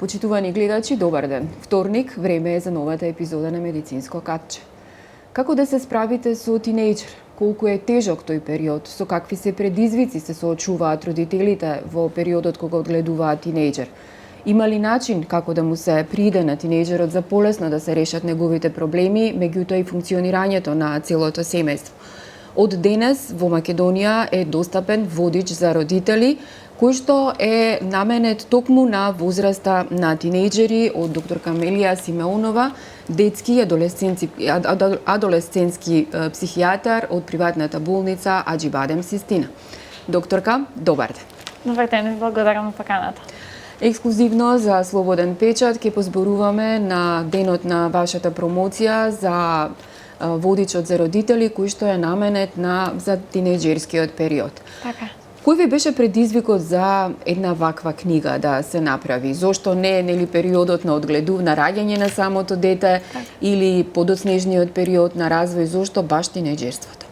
Почитувани гледачи, добар ден. Вторник, време е за новата епизода на Медицинско катче. Како да се справите со тинејџер? Колку е тежок тој период? Со какви се предизвици се соочуваат родителите во периодот кога одгледуваат тинејџер? Има ли начин како да му се прииде на тинејџерот за полесно да се решат неговите проблеми, меѓутоа и функционирањето на целото семејство? Од денес во Македонија е достапен водич за родители, кој што е наменет токму на возраста на тинејџери од доктор Камелија Симеонова, детски и адолесцентски психијатар од приватната болница Аџибадем Систина. Докторка, добар ден. Добар ден, благодарам на поканата. Ексклузивно за Слободен печат ќе позборуваме на денот на вашата промоција за водичот за родители кој што е наменет за тинејџерскиот период. Така. Кој ви беше предизвикот за една ваква книга да се направи? Зошто не нели периодот на на раѓање на самото дете или подоцнежниот период на развој, зошто баш тинејџерството?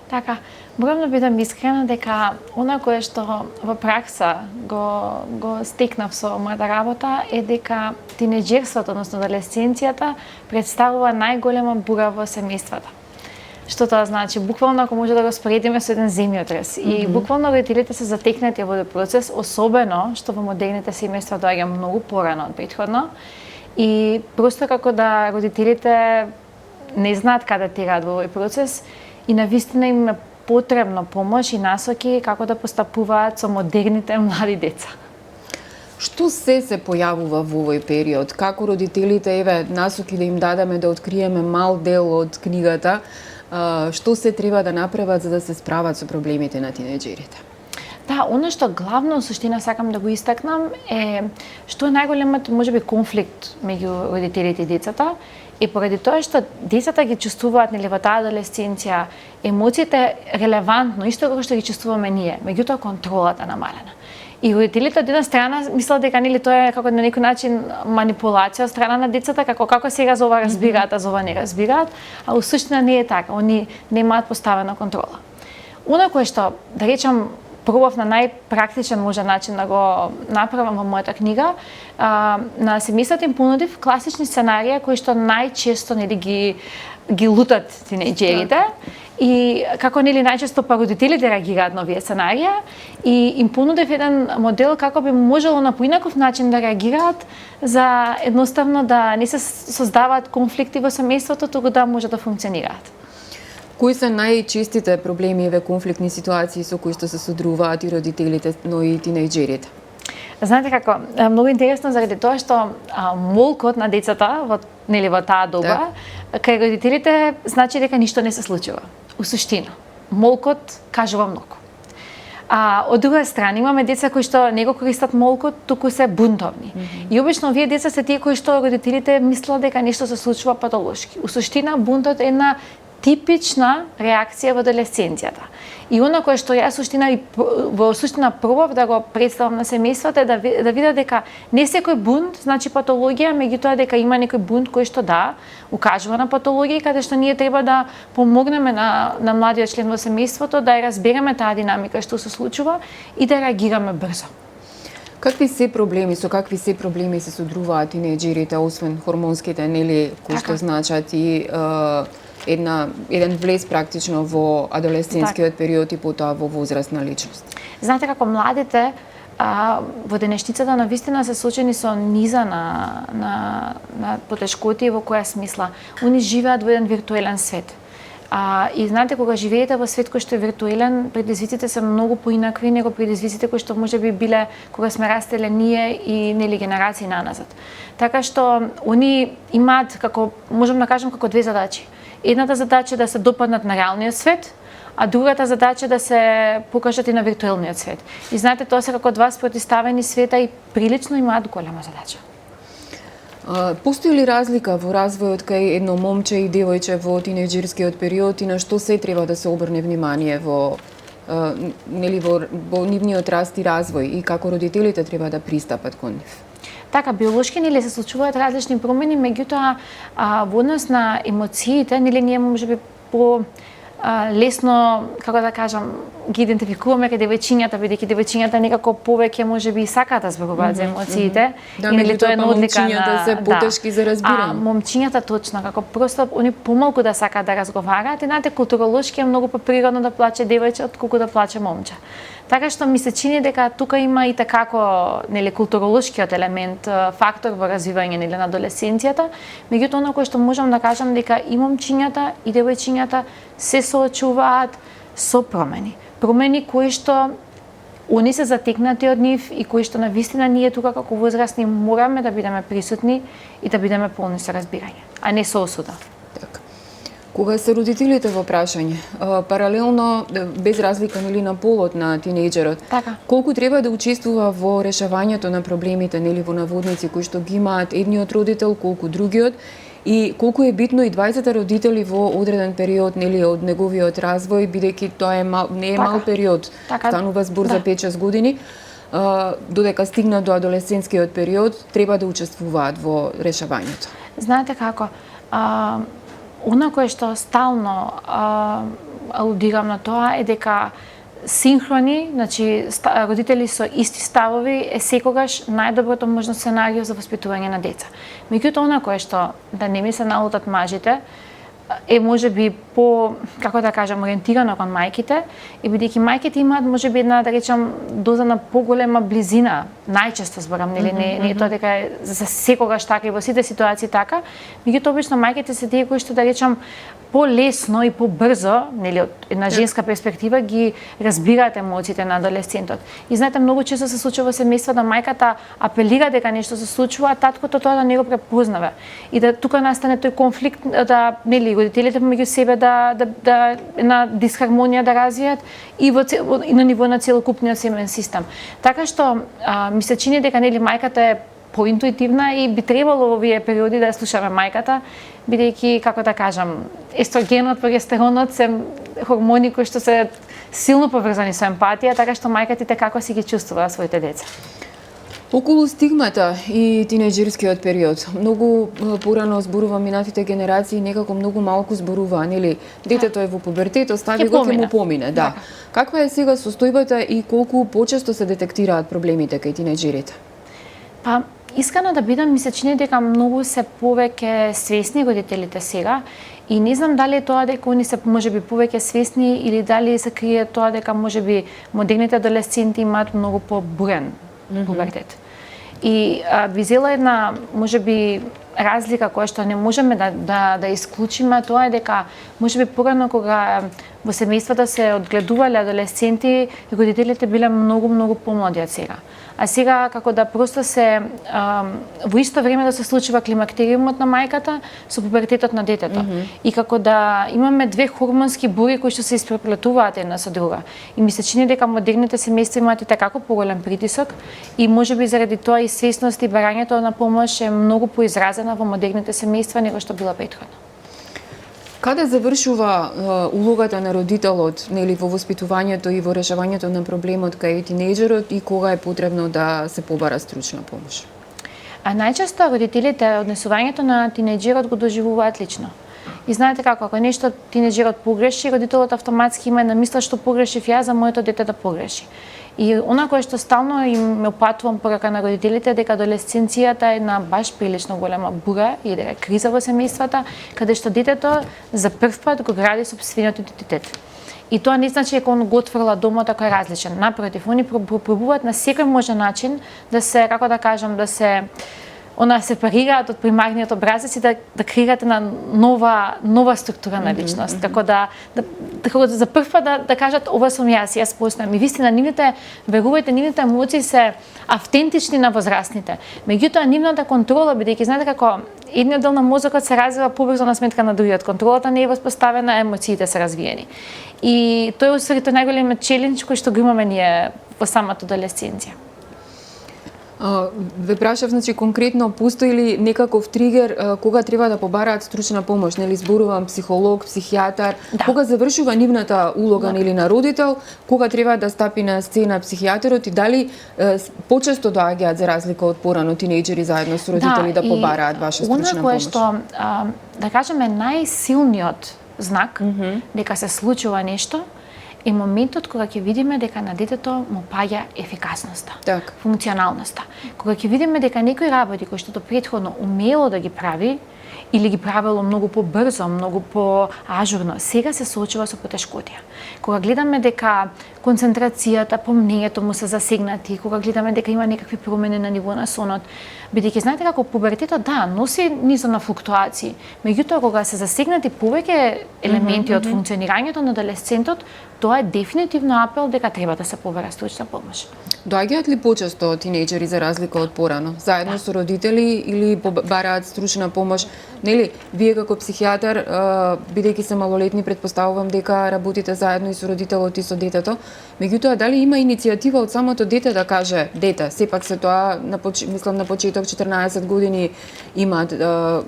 Така, морам да бидам искрена дека она кое што во пракса го стекнав со мојата работа е дека тинејџерството, односно адолесценцијата, представува најголема бура во семејствата. Што тоа значи? Буквално ако може да го споредиме со еден земјотрес. И буквално родителите се затекнати во тој процес, особено што во модерните семејства доаѓа многу порано од претходно. И просто како да родителите не знаат каде тираат во овој процес и навистина им е потребно помош и насоки како да постапуваат со модерните млади деца. Што се појавува во овој период? Како родителите, насоки да им дадеме да откриеме мал дел од книгата, што се треба да направат за да се справат со проблемите на тинејџерите? Да, она што главно суштина сакам да го истакнам е што е најголемот можеби конфликт меѓу родителите и децата и поради тоа што децата ги чувствуваат нели во таа адолесценција емоциите релевантно исто како што ги чувствуваме ние, меѓутоа контролата намалена. И родителите од една страна мислат дека нели тоа е како на некој начин манипулација од страна на децата, како сега за ова разбираат, а за ова не разбираат, а усуштина не е така, они немаат поставена контрола. Она кое што, да речам, пробав на најпрактичен може начин да го направам во мојата книга, на семејството им понудив класични сценарија кои што најчесто нели ги лутат тинејџерите. И како нели најчесто родителите реагираат на овие сценарија и им понудев еден модел како би можело на поинаков начин да реагираат за едноставно да не се создаваат конфликти во семејството, туку да може да функционираат. Кои се најчестите проблеми и конфликтни ситуации со кои што се содруваат и родителите, но и тинејџерите? Знаете како, многу интересно заради тоа што молкот на децата во таа доба, кај родителите значи дека ништо не се случува. Усуштина, молкот кажува многу. Од друга страна, имаме деца кои што не го користат молкот, туку се бунтовни. И обично овие деца се тие кои што родителите мислат дека нешто се случува патолошки. Усуштина, бунтот е една типична реакција во адолесценцијата. И она кое што јас во суштина пробав да го представам на семејството е да видат дека не секој бунт значи патологија, меѓутоа дека има некој бунт кој што укажува на патологија, каде што ние треба да помогнеме на младиот член во семејството да ја разбереме таа динамика што се случува и да реагираме брзо. Какви се проблеми, со какви се проблеми се содруваат тинејџерите, освен хормонските, нели, кои што значат и еден влез практично во адолесцентскиот период и потоа во возрастна личност. Знаете како младите во денешницата навистина се соочени со низа на потешкоти во која смисла. Они живеат во еден виртуелен свет. И знаете, кога живеете во свет кој што е виртуелен, предизвиците се многу поинакви него предизвиците кои што можеби биле кога сме растеле ние и нели генерации наназад. Така што они имаат како можам да кажам како две задачи. Едната задача е да се допаднат на реалниот свет, а другата задача е да се покажат и на виртуелниот свет. И знаете, тоа се како два спротивставени света и прилично имаат голема задача. Постои ли разлика во развојот кај едно момче и девојче во тинејџерскиот период и на што се треба да се обрне внимание во нивниот раст и развој и како родителите треба да пристапат кон нив? Така, биолошки нели се случуваат различни промени, меѓутоа во однос на емоциите, нели ние можеби лесно, како да кажам, ги идентификуваме кај девојчињата, бидејќи девојчињата некако повеќе можеби и сакаат да зборуваат за емоциите. Да, меѓутоа па момчињата се потешки за разбирање. Момчињата точно, како просто они помалку да сакаат да разговараат и знаете културолошки е многу поприродно да плаче девојче отколку да плаче момче. Така што ми се чини дека тука има и такако, нели, културолошкиот елемент, фактор во развивање нели на адолесценцијата, меѓутоа оно кое што можам да кажам дека и момчињата и девојчињата се соочуваат со промени. Промени кои што они се затекнати од нив и кои што навистина ние тука како возрастни мораме да бидеме присутни и да бидеме полни со разбирање, а не со осуда. Така. Кога се родителите во прашање, паралелно, без разлика нели на полот на тинејџерот, Така. колку треба да учествува во решавањето на проблемите нели во наводници кои што ги имаат едниот родител, колку другиот, и колку е битно и двајцата родители во одреден период нели од неговиот развој, бидејќи тоа е не е мал период, станува збор за 5-6 години, додека стигнат до адолесцентскиот период, треба да учествуваат во решавањето. Знаете како, она кое што стално алудирам на тоа е дека синхрони, значи родители со исти ставови е секогаш најдоброто можно сценарио за воспитување на деца. Меѓутоа она кое што да не ми се налутат мажите е можеби по, како да кажам, ориентирано кон мајките, и бидејќи мајките имаат можеби една, да речам, доза на поголема близина, најчесто зборам, нели, не е тоа дека е за секогаш така и во сите ситуации така, меѓутоа обично мајките се тие кои што, да речам, полесно и побрзо, нели, од една женска перспектива ги разбираат емоциите на адолесцентот. И знаете, многу често се случува во семејства да мајката апелира дека нешто се случува, а таткото тоа да не го препознава. И да тука настане тој конфликт, да, нели, родителите помеѓу себе да една дисхармонија да развијат и и на ниво на целокупниот семеен систем. Така што ми се чини дека нели мајката е поинтуитивна и би требало во овие периоди да ја слушаме мајката, бидејќи, како да кажам, естрогенот, прогестеронот се хормони кои што се силно поврзани со емпатија, така што мајката како си ги чувствува своите деца. Околу стигмата и тинејџерскиот период, многу порано зборува минатите генерации, некако многу малку зборуваа, нели, детето е во пубертет, остави го ќе му помине, да. Каква е сега состојбата и колку почесто се детектираат проблемите кај тинејџерите? Па, искрено да бидам, ми се чини дека многу се повеќе свесни родителите сега и не знам дали е тоа дека они се можеби повеќе свесни или дали се крие тоа дека можеби модерните адолесценти имаат многу побурен пубертет. И би зела една можеби разлика која што не можеме да исклучиме, тоа е дека можеби порано кога во семејствата се одгледувале адолесценти, родителите биле многу помлади од сега. А сега како да просто се во исто време да се случува климактериумот на мајката со пубертетот на детето. И како да имаме две хормонски бури кои што се испреплетуваат една со друга. И ми се чини дека модерните семејства имаат и такако поголем притисок и можеби заради тоа и свесност и барањето на помош е многу поизразена во модерните семејства него што била претходно. Каде завршува улогата на родителот, нели, во воспитувањето и во решавањето на проблемот кај тинејџерот и кога е потребно да се побара стручна помош? А најчесто родителите однесувањето на тинејџерот го доживуваат лично. И знаете како, ако нешто тинејџерот погреши, родителот автоматски има една мисла што погрешив ја за моето дете да погреши. И она кое што стално им ме упатувам порака на родителите дека адолесценцијата е една баш прилично голема бура и дека криза во семејствата, каде што детето за прв пат го гради сопствениот идентитет. И тоа не значи дека он го отфрла домот ако е различен. Напротив, они пробуваат на секој можен начин да се, како да кажам, да се сепарираат од примарниот образец и да креираат една нова структура на личност. Како да за прв пат да кажат ова сум јас постојам. И вистина нивните, верувајте, нивните емоции се автентични на возрастните. Меѓутоа нивната контрола, бидејќи знаете како едниот дел на мозокот се развива побрзо на сметка на другиот. Контролата не е воспоставена, емоциите се развиени. И тој е усвари тој најголемиот челендж кој што го имаме ние во самата адолесценција. Ве прашав, значи, конкретно, постои ли некаков тригер кога треба да побараат стручна помош? Нели, зборувам психолог, психијатар, кога завршува нивната улога, нели, на родител, кога треба да стапи на сцена психијатерот и дали почесто доаѓаат за разлика од порано тинејџери заедно со родители да побараат ваша стручна помош? Она кое што, да кажеме, најсилниот знак дека се случува нешто, е моментот кога ќе видиме дека на детето му паѓа ефикасноста, функционалноста. Кога ќе видиме дека некои работи кои што претходно умело да ги прави или ги правело многу побрзо, многу поажурно, сега се соочува со потешкотија. Кога гледаме дека концентрацијата, помнењето му се засегнати, кога гледаме дека има некакви промени на ниво на сонот, бидејќи знаете како пубертетот носи низа на флуктуации, меѓутоа кога се засегнати повеќе елементи од функционирањето на адолесцентот, тоа е дефинитивно апел дека треба да се побара стручна помош. Доаѓаат ли почесто тинејџери за разлика од порано, заедно со родители или бараат стручна помош? Нели, вие како психијатар, бидејќи се малолетни, претпоставувам дека работите заедно и со родителот и со детето. Меѓутоа, дали има иницијатива од самото дете да каже, дете, сепак се тоа, мислам на почеток 14 години имаат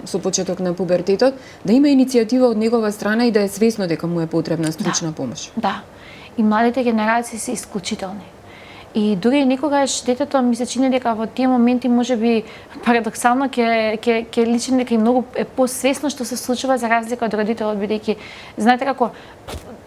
со почеток на пубертетот, да има иницијатива од негова страна и да е свесно дека му е потребна стручна помош? Да, и младите генерации се исклучителни. И дури некогаш детето ми се чини дека во тие моменти можеби парадоксално ќе личи дека и многу е посвесно што се случува за разлика од родителот, бидејќи знаете како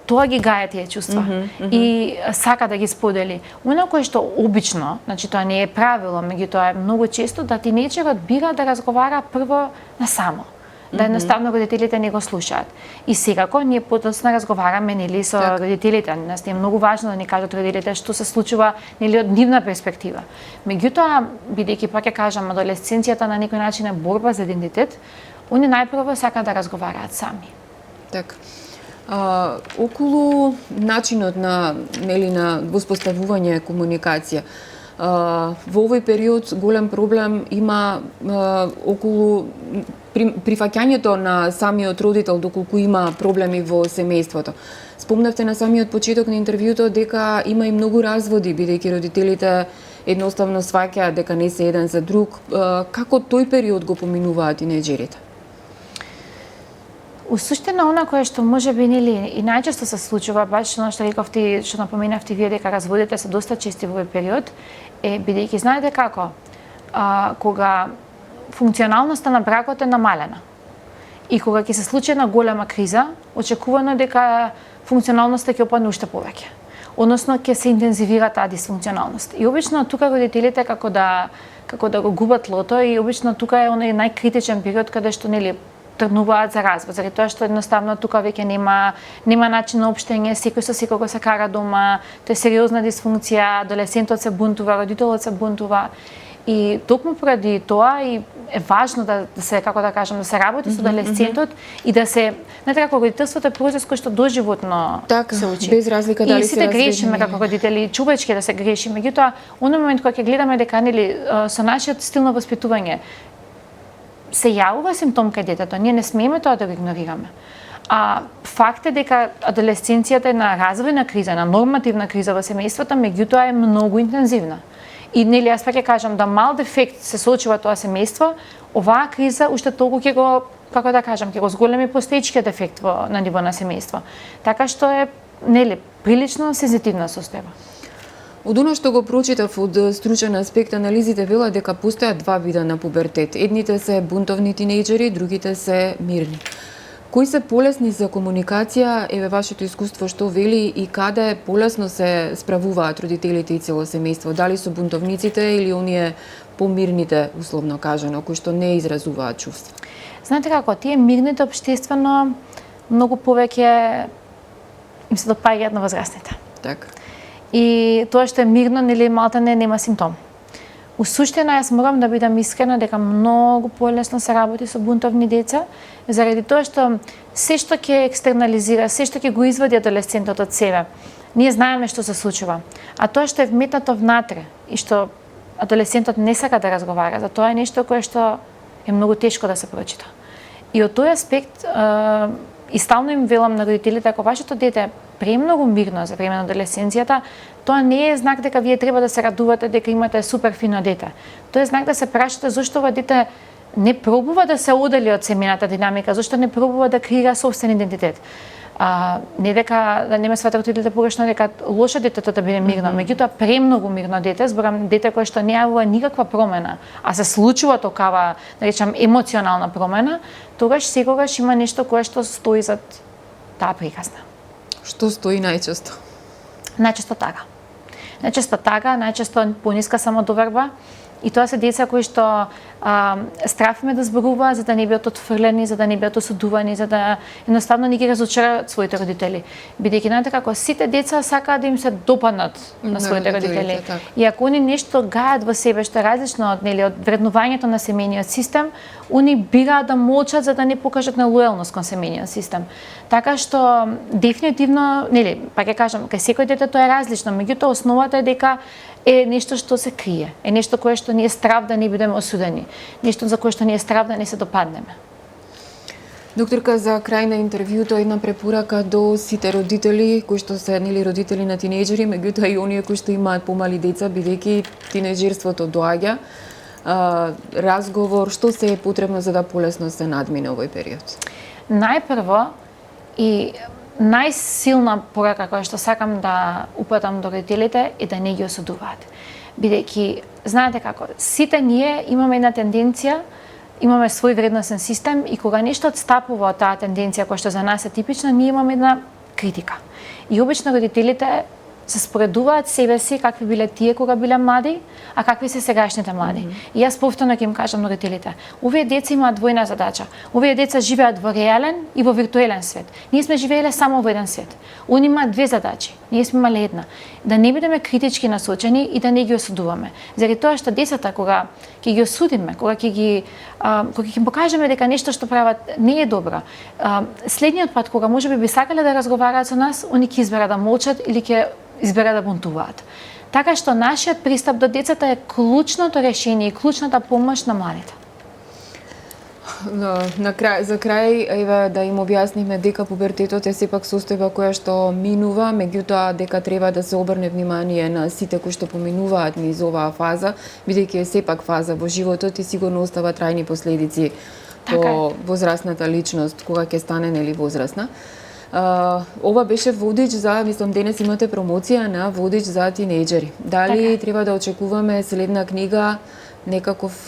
тоа ги гаја тие чувства и сака да ги сподели. Оно кое што обично, значи тоа не е правило, меѓутоа е многу често да тинејџерот бира да разговара прво насамо. Да едноставно родителите не го слушаат. И секако ние подоцна разговараме нели со родителите, нас е многу важно да ни кажат родителите што се случува нели од нивна перспектива. Меѓутоа, бидејќи пак ќе кажам, адолесценцијата на некој начин е борба за идентитет, они најпрво сакаат да разговараат сами. Така. Околу начинот на воспоставување комуникација, во овој период голем проблем има околу прифаќањето на самиот родител доколку има проблеми во семејството. Спомнавте на самиот почеток на интервјуто дека има и многу разводи, бидејќи родителите едноставно сваќаат дека не се еден за друг. Како тој период го поминуваат тинејџерите? Усуштина она кое што можеби нели и најчесто се случува, баш она што рековте, што напоменавте вие дека разводите се доста чести во овој период, е бидејќи знаете како, кога функционалноста на бракот е намалена и кога ќе се случи една голема криза, очекувано дека функционалноста ќе опадне уште повеќе. Односно ќе се интензивира таа дисфункционалност. И обично тука родителите како да го губат лото и обично тука е оној најкритичен период каде што нели тргнуваат за развод, заради тоа што едноставно тука веќе нема начин на општење, секој со секого се кара дома, тоа е сериозна дисфункција, адолесцентот се бунтува, родителот се бунтува. И токму поради тоа и е важно да се, како да кажам, да се работи со адолесцентот и да се, знаете како родителството е процес кој што доживотно се учи. Без разлика дали се сите грешиме како родители, чувачки да се греши, меѓутоа оној момент кога ќе гледаме дека нели со нашиот стил на воспитување се јавува симптом кај детето, ние не смееме тоа да го игнорираме. А факт е дека адолесценцијата е на развојна криза, на нормативна криза во семејството, меѓутоа е многу интензивна. И нели јас пак ќе кажам да мал дефект се случува тоа семејство, оваа криза уште толку ќе го, како да кажам, ќе го зголеми постоечкиот ефект на ниво на семејство. Така што е нели прилично сензитивна состојба. Од оно што го прочитав од стручен аспект, анализите велат дека постојат два вида на пубертет. Едните се бунтовни тинејџери, другите се мирни. Кои се полесни за комуникација, еве вашето искуство што вели и каде полесно се справуваат родителите и цело семејство? Дали со бунтовниците или оние помирните, условно кажано, кои што не изразуваат чувства? Знаете како, тие мирните општествено многу повеќе им се допаѓаат на возрастните. Така. И тоа што е мирно, нели малтане нема симптом. У суштина јас морам да бидам искрена дека многу полесно се работи со бунтовни деца, заради тоа што се што ќе екстернализира, се што ќе го извади адолесцентот од себе, ние знаеме што се случува. А тоа што е вметнато внатре и што адолесцентот не сака да разговара, за тоа е нешто кое што е многу тешко да се прочита. И од тој аспект и стално им велам на родителите, ако вашето дете е премногу мирно за време на адолесценцијата, тоа не е знак дека вие треба да се радувате дека имате супер фино дете. Тоа е знак да се прашате зошто ова дете не пробува да се одели од семејната динамика, зошто не пробува да креира собствен идентитет. Не дека да не ме сватат родителите погрешно дека лошо детето да биде мирно, меѓутоа премногу мирно дете, зборам дете кое што не јавува никаква промена, а се случува токава, да речам, емоционална промена, тогаш секогаш има нешто кое што стои зад таа приказна. Што стои најчесто? Најчесто тага. Најчесто пониска самодоверба, и тоа се деца кои што страф ме да зборуваат за да не бидат отфрлени, за да не бидат осудувани, за да едноставно не ги разочараат своите родители. Бидејќи знаете како сите деца сакаат да им се допаднат на своите родители. И ако они нешто гајат во себе што е различно од од вреднувањето на семејниот систем, они бираат да молчат за да не покажат нелојалност кон семејниот систем. Така што дефинитивно, па ќе кажам, кај секој дете тоа е различно, меѓутоа основата е дека е нешто што се крие, е нешто кое што ни е страв да не бидеме осудени, нешто за кое што ни е страв да не се допаднеме. Докторка, за крај на интервјуто една препорака до сите родители кои што се родители на тинејџери, меѓутоа и оние кои што имаат помали деца, бидејќи тинејџерството доаѓа. Разговор, што се е потребно за да полесно се надмине овој период? Најпрво и најсилна порака која што сакам да упатам до родителите е да не ги осудуваат. Бидејќи, знаете како, сите ние имаме една тенденција, имаме свој вредносен систем и кога нешто отстапува од таа тенденција која што за нас е типична, ние имаме една критика. И обично родителите се споредуваат себе си какви биле тие кога биле млади, а какви се сегашните млади. И јас повторно ќе им кажам на родителите, овие деца имаат двојна задача. Овие деца живеат во реален и во виртуелен свет. Ние сме живееле само во еден свет. Они имаат две задачи. Ние сме имале една. Да не бидеме критички насочени и да не ги осудуваме. Заради тоа што децата кога ќе ги осудиме, кога ќе им покажеме дека нешто што прават не е добро, следниот пат кога можеби би сакале да разговараат со нас, они ќе изберат да молчат или ќе изберат да бунтуваат. Така што нашиот пристап до децата е клучното решение и клучната помош на младите. За крај, еве да им објаснивме дека пубертетот е сепак состојба која што минува, меѓутоа дека треба да се обрне внимание на сите кои што поминуваат низ оваа фаза, бидејќи е сепак фаза во животот и сигурно остава трајни последици по возрастната личност кога ќе стане возрастна. Ова беше водич за, мислам, денес имате промоција на водич за тинејџери. Дали треба да очекуваме следна книга, некаков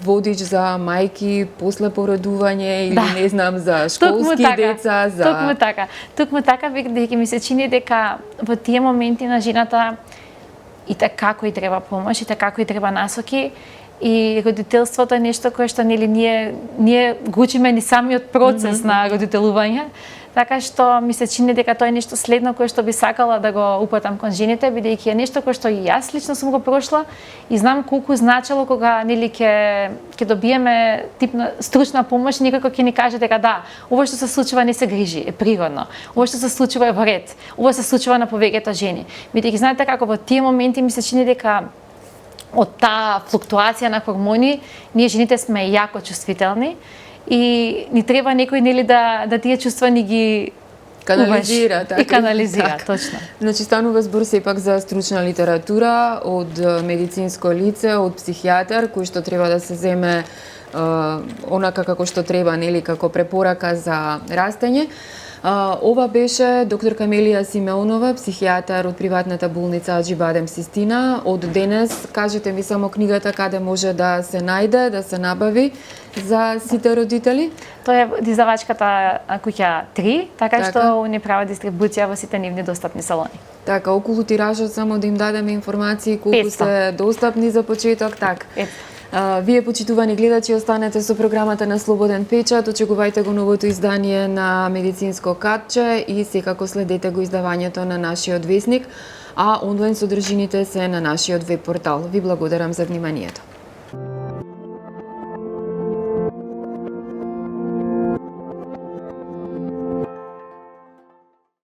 водич за мајки после породување или не знам за школски деца, за Токму така бидејќи ми се чини дека во тие моменти на жената и така кој треба помош, и така кој треба насоки, и родителството е нешто кое што ние го учиме ни самиот процес на родителување. Така што ми се чини дека тоа е нешто следно кое што би сакала да го упатам кон жените, бидејќи е нешто кое што и јас лично сум го прошла и знам колку значело кога ќе добиеме типна стручна помош, некој ќе ни каже дека да, ова што се случува не се грижи, е природно. Ова што се случува е во ред. Ова се случува на повеќето жени. Бидејќи знаете како во тие моменти ми се чини дека од таа флуктуација на хормони, ние жените сме јако чувствителни и ни треба некој да тие чувства ни ги канализира, и канализира, точно. Значи станува збор сепак за стручна литература од медицинско лице, од психијатар кој што треба да се земе онака како што треба, како препорака за растење. Ова беше доктор Камелија Симеонова, психијатар од приватната болница Аџибадем Систина. Од денес, кажете ми само книгата каде може да се најде, да се набави за сите родители? Тоа е издавачката Куќа 3, така што не прави дистрибуција во сите нивни достапни салони. Така, околу тиражот само да им дадеме информации колку се достапни за почеток, така. Вие, почитувани гледачи, останете со програмата на Слободен печат, очекувајте го новото издание на Медицинско катче и секако следете го издавањето на нашиот весник, а онлайн содржините се на нашиот веб портал. Ви благодарам за вниманието.